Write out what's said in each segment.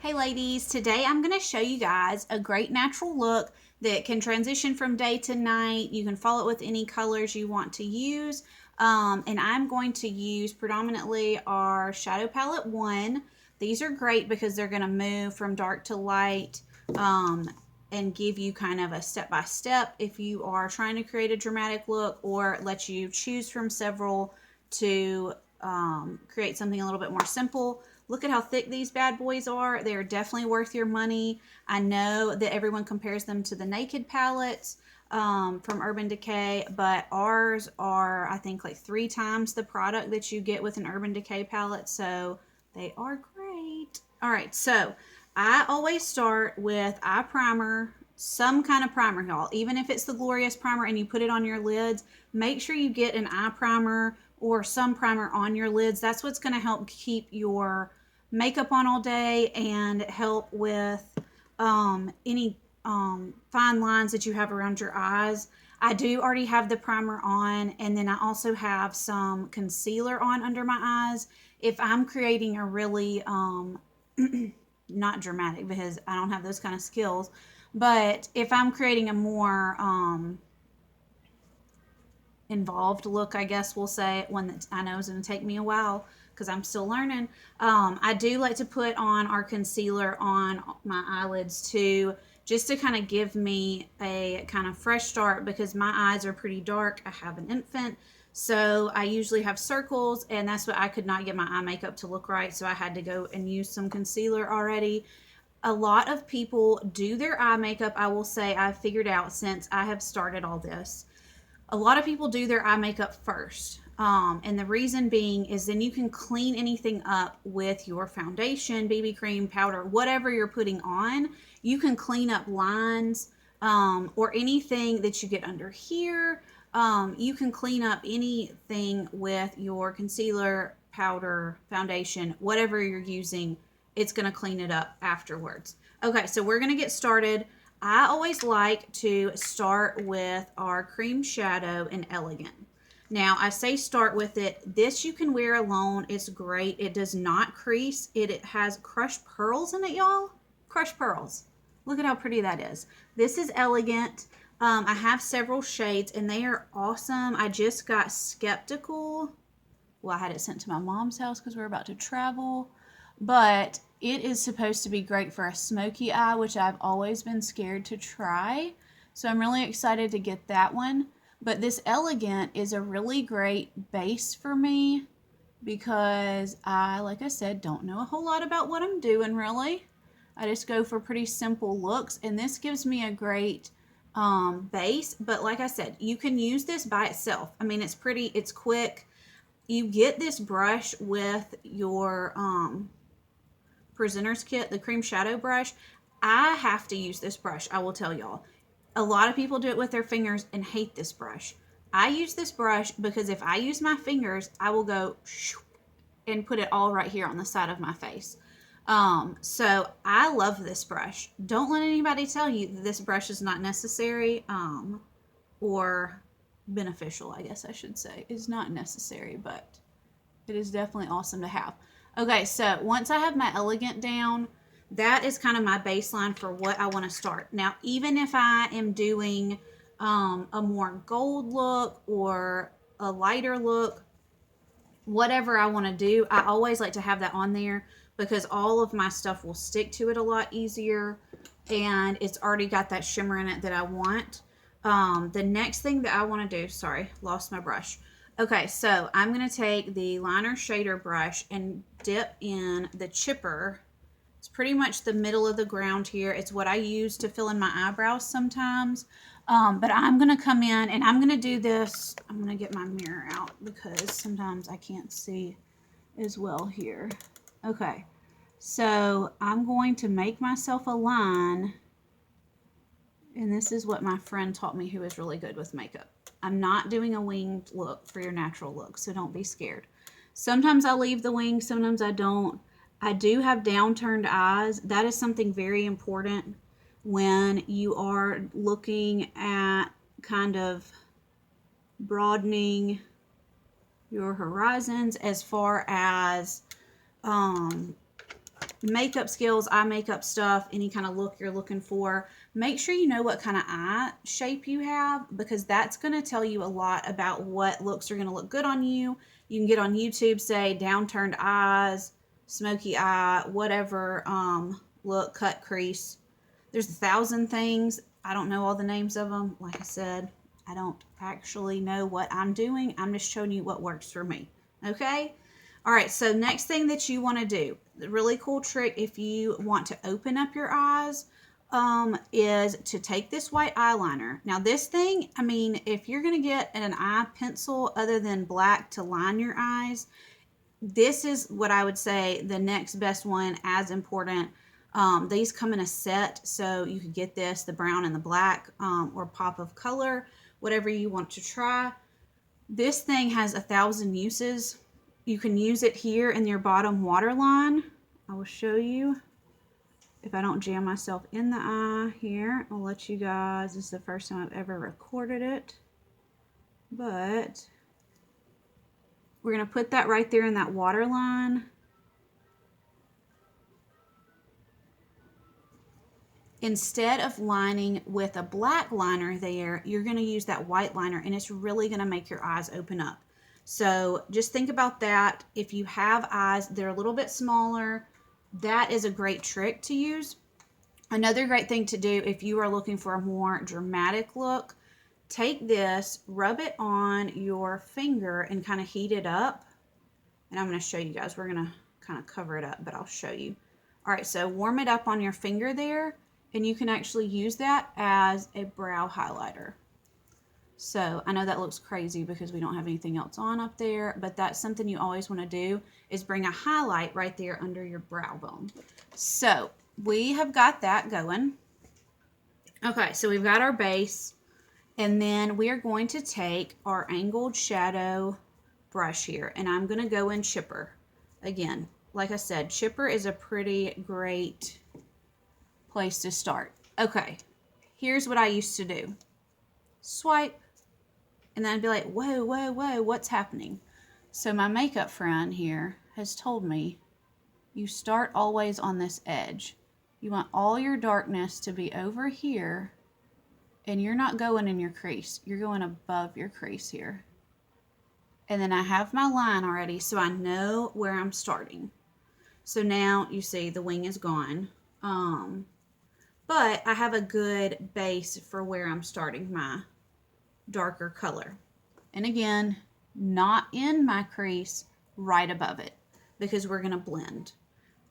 Hey ladies, today I'm going to show you guys a great natural look that can transition from day to night. You can follow it with any colors you want to use. And I'm going to use predominantly our Shadow Palette 1. These are great because they're going to move from dark to light and give you kind of a step-by-step if you are trying to create a dramatic look, or let you choose from several to create something a little bit more simple. Look at how thick these bad boys are. They are definitely worth your money. I know that everyone compares them to the Naked palettes from Urban Decay, but ours are, I think, like 3 times the product that you get with an Urban Decay palette, so they are great. All right, so I always start with eye primer, some kind of primer, y'all. Even if it's the Glorious primer and you put it on your lids, make sure you get an eye primer or some primer on your lids. That's what's going to help keep your makeup on all day and help with any fine lines that you have around your eyes. I do already have the primer on, and then I also have some concealer on under my eyes. If I'm creating a really not dramatic, because I don't have those kind of skills, but if I'm creating a more involved look, I guess we'll say, one that I know is going to take me a while because I'm still learning. I do like to put on our concealer on my eyelids too, just to kind of give me a kind of fresh start, because my eyes are pretty dark. I have an infant, so I usually have circles, and that's what I could not get my eye makeup to look right, so I had to go and use some concealer already. A lot of people do their eye makeup, I will say, I've figured out since I have started all this, a lot of people do their eye makeup first. And the reason being is then you can clean anything up with your foundation, BB cream, powder, whatever you're putting on. You can clean up lines or anything that you get under here. You can clean up anything with your concealer, powder, foundation, whatever you're using. It's going to clean it up afterwards. Okay, so we're going to get started. I always like to start with our cream shadow in Elegant. Now, I say start with it. This you can wear alone. It's great. It does not crease. It has crushed pearls in it, y'all. Crushed pearls. Look at how pretty that is. This is Elegant. I have several shades, and they are awesome. I just got Skeptical. Well, I had it sent to my mom's house because we're about to travel. But it is supposed to be great for a smoky eye, which I've always been scared to try. So I'm really excited to get that one. But this Elegant is a really great base for me because I, like I said, don't know a whole lot about what I'm doing really. I just go for pretty simple looks, and this gives me a great base. But like I said, you can use this by itself. I mean, it's pretty, it's quick. You get this brush with your presenter's kit, the cream shadow brush. I have to use this brush, I will tell y'all. A lot of people do it with their fingers and hate this brush. I use this brush because if I use my fingers, I will go and put it all right here on the side of my face. So I love this brush. Don't let anybody tell you that this brush is not necessary or beneficial, I guess I should say. It's not necessary, but it is definitely awesome to have. Okay, so once I have my Elegant down, that is kind of my baseline for what I want to start. Now, even if I am doing a more gold look or a lighter look, whatever I want to do, I always like to have that on there because all of my stuff will stick to it a lot easier, and it's already got that shimmer in it that I want. The next thing that I want to do, sorry, lost my brush. Okay, so I'm going to take the liner shader brush and dip in the chipper. It's pretty much the middle of the ground here. It's what I use to fill in my eyebrows sometimes. But I'm going to come in and I'm going to do this. I'm going to get my mirror out because sometimes I can't see as well here. Okay, so I'm going to make myself a line. And this is what my friend taught me, who is really good with makeup. I'm not doing a winged look for your natural look, so don't be scared. Sometimes I leave the wing, sometimes I don't. I do have downturned eyes. That is something very important when you are looking at kind of broadening your horizons as far as makeup skills, eye makeup stuff, any kind of look you're looking for, make sure you know what kind of eye shape you have, because that's going to tell you a lot about what looks are going to look good on you. You can get on YouTube, say downturned eyes, smoky eye, whatever look, cut, crease. There's 1,000 things. I don't know all the names of them. Like I said, I don't actually know what I'm doing. I'm just showing you what works for me. Okay? All right, so next thing that you want to do, the really cool trick if you want to open up your eyes, is to take this white eyeliner. Now this thing, I mean, if you're going to get an eye pencil other than black to line your eyes, this is what I would say the next best one, as important. These come in a set, so you could get this, the brown and the black, or pop of color, whatever you want to try. This thing has 1,000 uses. You can use it here in your bottom waterline. I will show you if I don't jam myself in the eye here. I'll let you guys, this is the first time I've ever recorded it, but we're going to put that right there in that waterline. Instead of lining with a black liner there, you're going to use that white liner, and it's really going to make your eyes open up. So just think about that. If you have eyes that are a little bit smaller, that is a great trick to use. Another great thing to do if you are looking for a more dramatic look, take this, rub it on your finger and kind of heat it up. And I'm going to show you guys. We're going to kind of cover it up, but I'll show you. All right, so warm it up on your finger there, and you can actually use that as a brow highlighter. So I know that looks crazy because we don't have anything else on up there, but that's something you always want to do, is bring a highlight right there under your brow bone. So we have got that going. Okay, so we've got our base, and then we are going to take our angled shadow brush here, and I'm going to go in chipper. Again, like I said, chipper is a pretty great place to start. Okay, here's what I used to do. Swipe, and then I'd be like, whoa, whoa, whoa, what's happening? So my makeup friend here has told me, you start always on this edge. You want all your darkness to be over here, and you're not going in your crease. You're going above your crease here. And then I have my line already, so I know where I'm starting. So now you see the wing is gone. But I have a good base for where I'm starting my darker color. And again, not in my crease, right above it, because we're going to blend.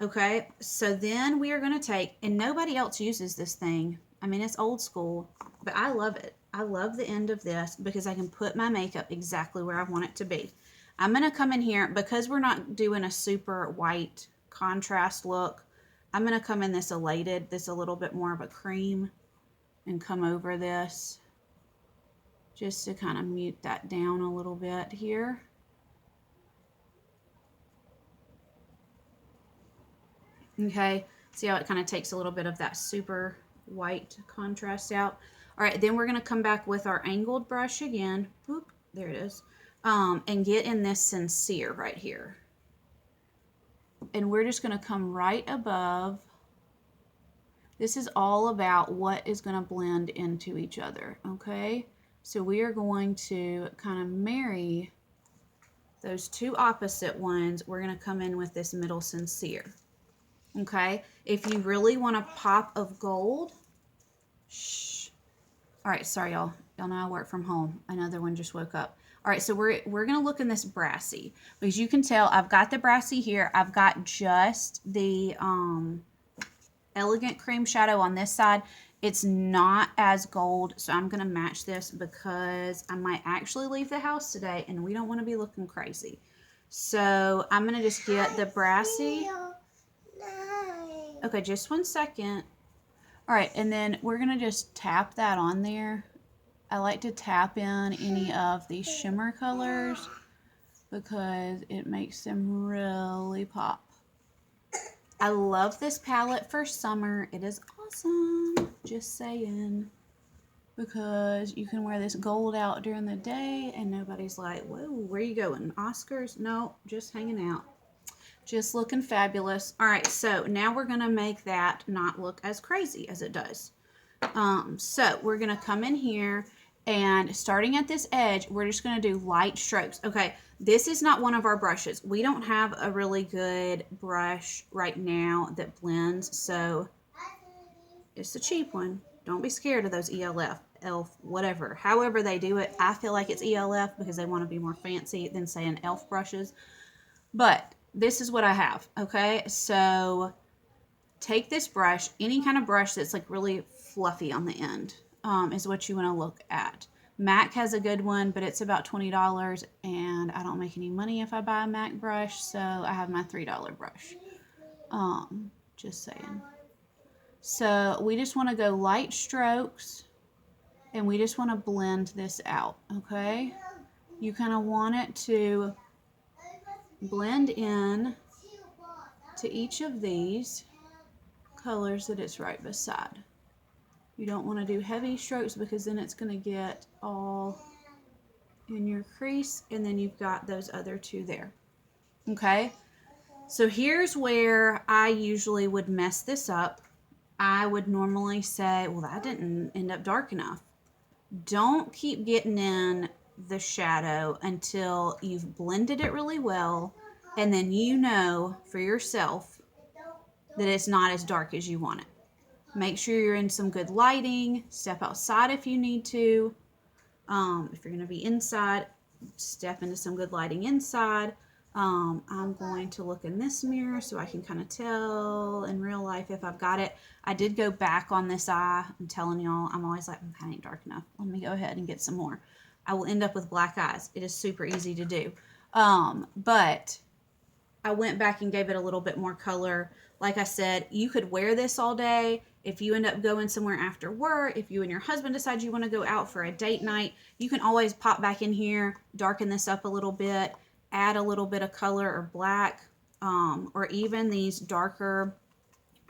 Okay, so then we are going to take, and nobody else uses this thing. I mean, it's old school, but I love it. I love the end of this because I can put my makeup exactly where I want it to be. I'm going to come in here, because we're not doing a super white contrast look, I'm going to come in this elated, this a little bit more of a cream, and come over this just to kind of mute that down a little bit here. Okay, see how it kind of takes a little bit of that super white contrast out. All right, then we're going to come back with our angled brush again. Whoop, there it is. And get in this sincere right here. And we're just going to come right above. This is all about what is going to blend into each other, okay? So we are going to kind of marry those two opposite ones. We're going to come in with this middle sincere. Okay, if you really want a pop of gold, shh. All right, sorry, y'all. Y'all know I work from home. Another one just woke up. All right, so we're going to look in this brassy, because you can tell I've got the brassy here. I've got just the elegant cream shadow on this side. It's not as gold, so I'm going to match this because I might actually leave the house today, and we don't want to be looking crazy. So I'm going to just get the brassy. Okay, just 1 second. All right, and then we're going to just tap that on there. I like to tap in any of these shimmer colors because it makes them really pop. I love this palette for summer. It is awesome, just saying, because you can wear this gold out during the day and nobody's like, whoa, where are you going? Oscars? No, just hanging out. Just looking fabulous. All right, so now we're going to make that not look as crazy as it does. So we're going to come in here and starting at this edge, we're just going to do light strokes. Okay, this is not one of our brushes. We don't have a really good brush right now that blends, so it's a cheap one. Don't be scared of those ELF, whatever. However they do it, I feel like it's ELF because they want to be more fancy than saying elf brushes. But this is what I have, okay? So take this brush, any kind of brush that's like really fluffy on the end is what you want to look at. MAC has a good one, but it's about $20, and I don't make any money if I buy a MAC brush, so I have my $3 brush. Just saying. So we just want to go light strokes, and we just want to blend this out, okay? You kind of want it to blend in to each of these colors that it's right beside. You don't want to do heavy strokes because then it's going to get all in your crease, and then you've got those other two there. Okay, so here's where I usually would mess this up. I would normally say, well, that didn't end up dark enough. Don't keep getting in the shadow until you've blended it really well, and then you know for yourself that it's not as dark as you want it. Make sure you're in some good lighting. Step outside if you need to. If you're going to be inside, step into some good lighting inside. I'm going to look in this mirror so I can kind of tell in real life if I've got it. I did go back on this eye. I'm telling y'all, I'm always like, that ain't dark enough. Let me go ahead and get some more. I will end up with black eyes. It is super easy to do. But I went back and gave it a little bit more color. Like I said, you could wear this all day. If you end up going somewhere after work, if you and your husband decide you want to go out for a date night, you can always pop back in here, darken this up a little bit, add a little bit of color or black, or even these darker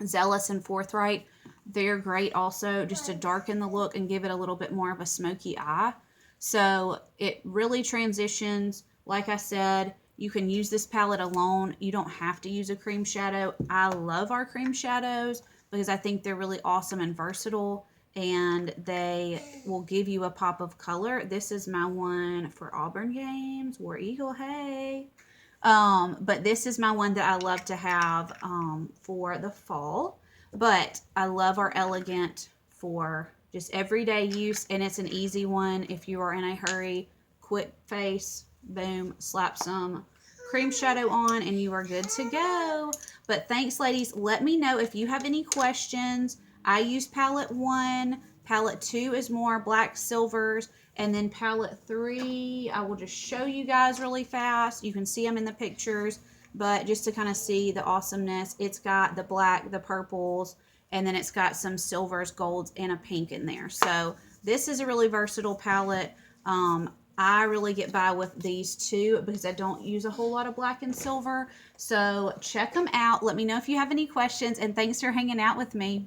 Zealous and Forthright. They're great also just to darken the look and give it a little bit more of a smoky eye. So it really transitions. Like I said, you can use this palette alone. You don't have to use a cream shadow. I love our cream shadows because I think they're really awesome and versatile, and they will give you a pop of color. This is my one for Auburn games, War Eagle, hey. But this is my one that I love to have for the fall. But I love our Elegant for just everyday use, and it's an easy one if you are in a hurry. Quick face, boom, slap some cream shadow on, and you are good to go. But thanks, ladies. Let me know if you have any questions. I use palette 1. Palette 2 is more black silvers. And then palette 3, I will just show you guys really fast. You can see them in the pictures. But just to kind of see the awesomeness, it's got the black, the purples, and then it's got some silvers, golds, and a pink in there. So this is a really versatile palette. I really get by with these two because I don't use a whole lot of black and silver. So check them out. Let me know if you have any questions, and thanks for hanging out with me.